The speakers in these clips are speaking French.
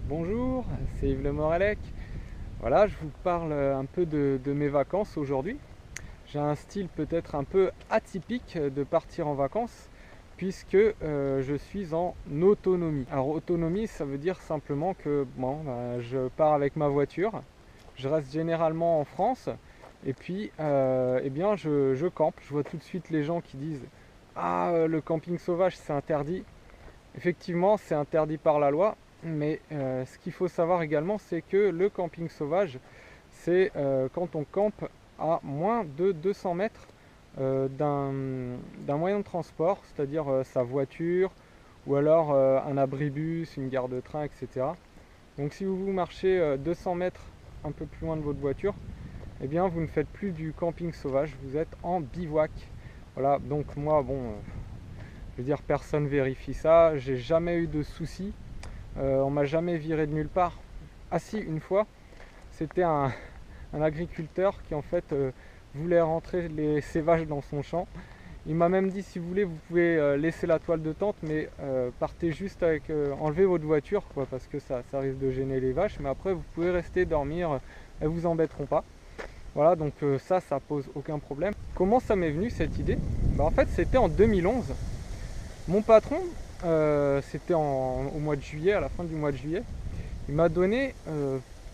Bonjour, c'est Yves Le Morelec. Voilà, je vous parle un peu de mes vacances aujourd'hui. J'ai un style peut-être un peu atypique de partir en vacances puisque je suis en autonomie. Alors autonomie, ça veut dire simplement que je pars avec ma voiture, je reste généralement en France et puis je campe. Je vois tout de suite les gens qui disent «Ah, le camping sauvage c'est interdit». Effectivement, c'est interdit par la loi, mais ce qu'il faut savoir également, c'est que le camping sauvage, c'est quand on campe à moins de 200 mètres d'un moyen de transport, c'est-à-dire sa voiture, ou alors un abribus, une gare de train, etc. Donc si vous marchez 200 mètres un peu plus loin de votre voiture, eh bien vous ne faites plus du camping sauvage, vous êtes en bivouac. Voilà, donc moi, je veux dire, personne vérifie ça, j'ai jamais eu de soucis, on m'a jamais viré de nulle part. Ah si, une fois, c'était un agriculteur qui en fait voulait rentrer ses vaches dans son champ. Il m'a même dit, si vous voulez, vous pouvez laisser la toile de tente, mais partez juste avec, enlevez votre voiture, quoi, parce que ça risque de gêner les vaches, mais après vous pouvez rester dormir, elles vous embêteront pas. Voilà, donc ça pose aucun problème. Comment ça m'est venu cette idée? En fait, c'était en 2011. Mon patron, c'était au mois de juillet, à la fin du mois de juillet, il m'a donné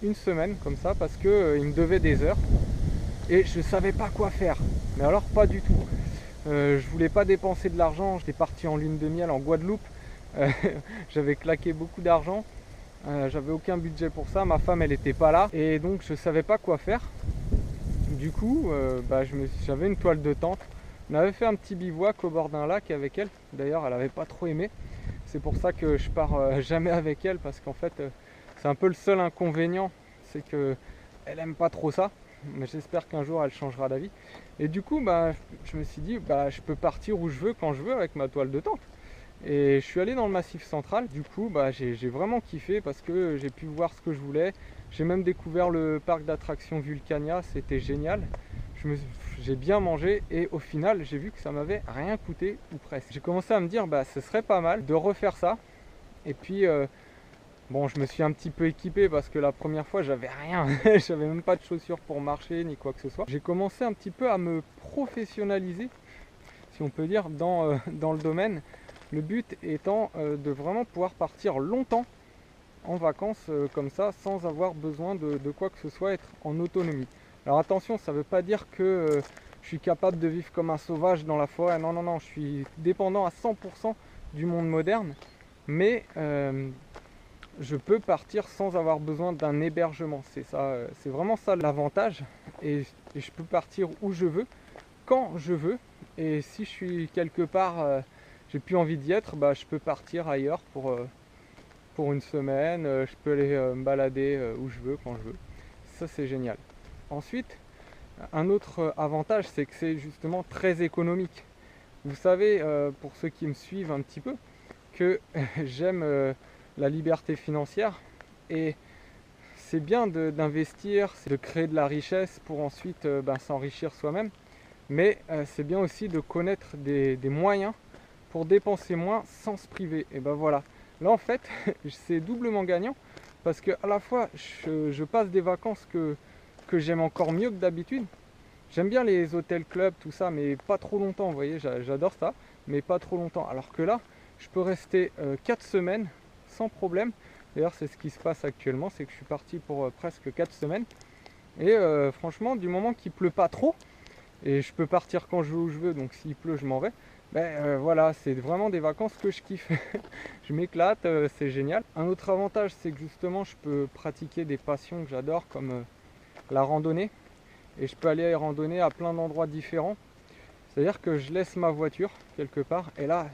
une semaine comme ça parce qu'il me devait des heures et je ne savais pas quoi faire. Mais alors pas du tout. Je voulais pas dépenser de l'argent, j'étais parti en lune de miel en Guadeloupe, j'avais claqué beaucoup d'argent, j'avais aucun budget pour ça, ma femme elle était pas là et donc je savais pas quoi faire. Du coup, j'avais une toile de tente. On avait fait un petit bivouac au bord d'un lac avec elle. D'ailleurs, elle n'avait pas trop aimé. C'est pour ça que je pars jamais avec elle parce qu'en fait, c'est un peu le seul inconvénient, c'est que elle aime pas trop ça. Mais j'espère qu'un jour elle changera d'avis. Et du coup, je me suis dit, je peux partir où je veux, quand je veux, avec ma toile de tente. Et je suis allé dans le Massif Central. Du coup, j'ai vraiment kiffé parce que j'ai pu voir ce que je voulais. J'ai même découvert le parc d'attractions Vulcania, c'était génial. J'ai bien mangé et au final j'ai vu que ça m'avait rien coûté ou presque. J'ai commencé à me dire ce serait pas mal de refaire ça. Et puis je me suis un petit peu équipé parce que la première fois j'avais rien, j'avais même pas de chaussures pour marcher ni quoi que ce soit. J'ai commencé un petit peu à me professionnaliser, si on peut dire, dans le domaine. Le but étant de vraiment pouvoir partir longtemps en vacances comme ça sans avoir besoin de quoi que ce soit, être en autonomie. Alors attention, ça ne veut pas dire que je suis capable de vivre comme un sauvage dans la forêt. Non, non, non, je suis dépendant à 100% du monde moderne, mais je peux partir sans avoir besoin d'un hébergement. C'est ça, c'est vraiment ça l'avantage. Et je peux partir où je veux, quand je veux. Et si je suis quelque part, j'ai plus envie d'y être, je peux partir ailleurs pour une semaine. Je peux aller me balader où je veux, quand je veux. Ça, c'est génial. Ensuite, un autre avantage, c'est que c'est justement très économique. Vous savez, pour ceux qui me suivent un petit peu, que j'aime la liberté financière et c'est bien d'investir, de créer de la richesse pour ensuite s'enrichir soi-même, mais c'est bien aussi de connaître des moyens pour dépenser moins sans se priver. Et ben voilà, là en fait c'est doublement gagnant parce que à la fois je passe des vacances que j'aime encore mieux que d'habitude. J'aime bien les hôtels clubs, tout ça, mais pas trop longtemps, vous voyez, j'adore ça, mais pas trop longtemps. Alors que là, je peux rester 4 semaines sans problème. D'ailleurs, c'est ce qui se passe actuellement, c'est que je suis parti pour presque 4 semaines. Et franchement, du moment qu'il pleut pas trop, et je peux partir quand je veux où je veux, donc s'il pleut, je m'en vais. Voilà, c'est vraiment des vacances que je kiffe. Je m'éclate, c'est génial. Un autre avantage, c'est que justement, je peux pratiquer des passions que j'adore, comme la randonnée. Et je peux aller randonner à plein d'endroits différents. C'est-à-dire que je laisse ma voiture quelque part et là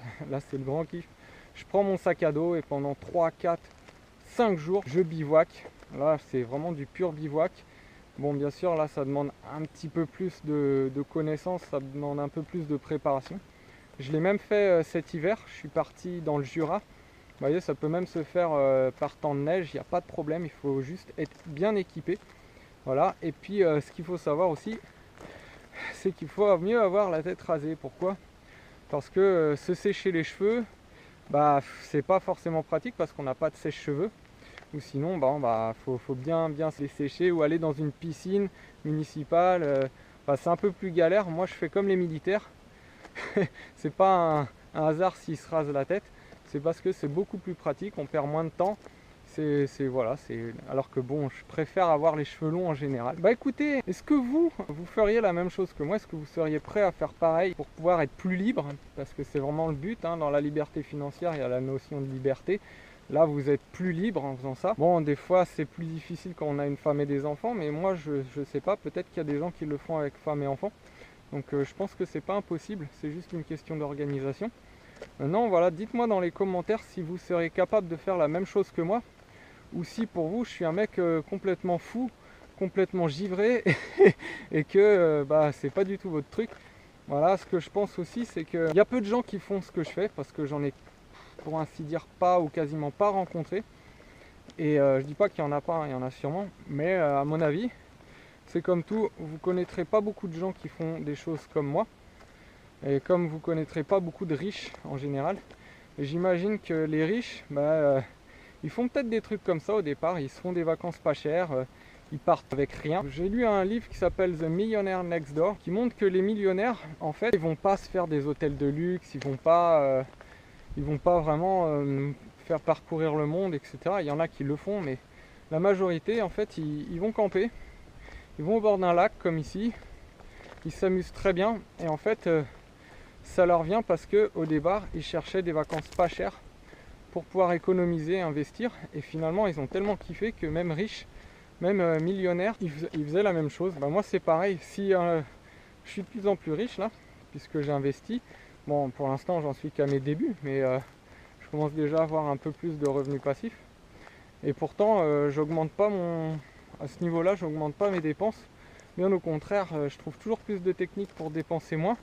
c'est le grand kiff. Je prends mon sac à dos et pendant 3, 4, 5 jours je bivouac. Là c'est vraiment du pur bivouac. Bon bien sûr là ça demande un petit peu plus de connaissances, ça demande un peu plus de préparation. Je l'ai même fait cet hiver, je suis parti dans le Jura. Vous voyez ça peut même se faire par temps de neige, il n'y a pas de problème, il faut juste être bien équipé. Voilà, et puis ce qu'il faut savoir aussi, c'est qu'il faut mieux avoir la tête rasée. Pourquoi? Parce que se sécher les cheveux, bah c'est pas forcément pratique parce qu'on n'a pas de sèche-cheveux. Ou sinon, faut bien les sécher ou aller dans une piscine municipale. C'est un peu plus galère. Moi, je fais comme les militaires. C'est pas un hasard s'ils se rasent la tête. C'est parce que c'est beaucoup plus pratique. On perd moins de temps. Voilà, alors que bon, je préfère avoir les cheveux longs en général. Bah écoutez, est-ce que vous feriez la même chose que moi? Est-ce que vous seriez prêt à faire pareil pour pouvoir être plus libre? Parce que c'est vraiment le but, hein. Dans la liberté financière, il y a la notion de liberté. Là, vous êtes plus libre en faisant ça. Bon, des fois, c'est plus difficile quand on a une femme et des enfants, mais moi, je sais pas. Peut-être qu'il y a des gens qui le font avec femme et enfants. Donc, je pense que c'est pas impossible. C'est juste une question d'organisation. Maintenant, voilà, dites-moi dans les commentaires si vous serez capable de faire la même chose que moi, ou si pour vous, je suis un mec complètement fou, complètement givré, et que c'est pas du tout votre truc. Voilà, ce que je pense aussi, c'est qu'il y a peu de gens qui font ce que je fais, parce que j'en ai, pour ainsi dire, pas ou quasiment pas rencontré. Et je dis pas qu'il y en a pas, hein, il y en a sûrement, mais à mon avis, c'est comme tout, vous connaîtrez pas beaucoup de gens qui font des choses comme moi, et comme vous connaîtrez pas beaucoup de riches en général. Et j'imagine que les riches, ils font peut-être des trucs comme ça au départ, ils se font des vacances pas chères, ils partent avec rien. J'ai lu un livre qui s'appelle The Millionaire Next Door, qui montre que les millionnaires, en fait, ils vont pas se faire des hôtels de luxe, ils vont pas vraiment faire parcourir le monde, etc. Il y en a qui le font, mais la majorité, en fait, ils vont camper, ils vont au bord d'un lac comme ici, ils s'amusent très bien, et en fait, ça leur vient parce que au départ, ils cherchaient des vacances pas chères pour pouvoir économiser, investir, et finalement, ils ont tellement kiffé que même riches, même millionnaires, ils faisaient la même chose. Moi, c'est pareil. Si je suis de plus en plus riche là, puisque j'ai investi. Bon, pour l'instant, j'en suis qu'à mes débuts, mais je commence déjà à avoir un peu plus de revenus passifs. Et pourtant, j'augmente pas à ce niveau-là, j'augmente pas mes dépenses. Bien au contraire, je trouve toujours plus de techniques pour dépenser moins,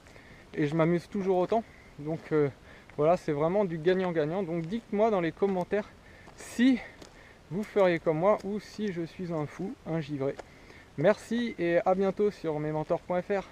et je m'amuse toujours autant. Donc voilà, c'est vraiment du gagnant-gagnant. Donc dites-moi dans les commentaires si vous feriez comme moi ou si je suis un fou, un givré. Merci et à bientôt sur mesmentors.fr.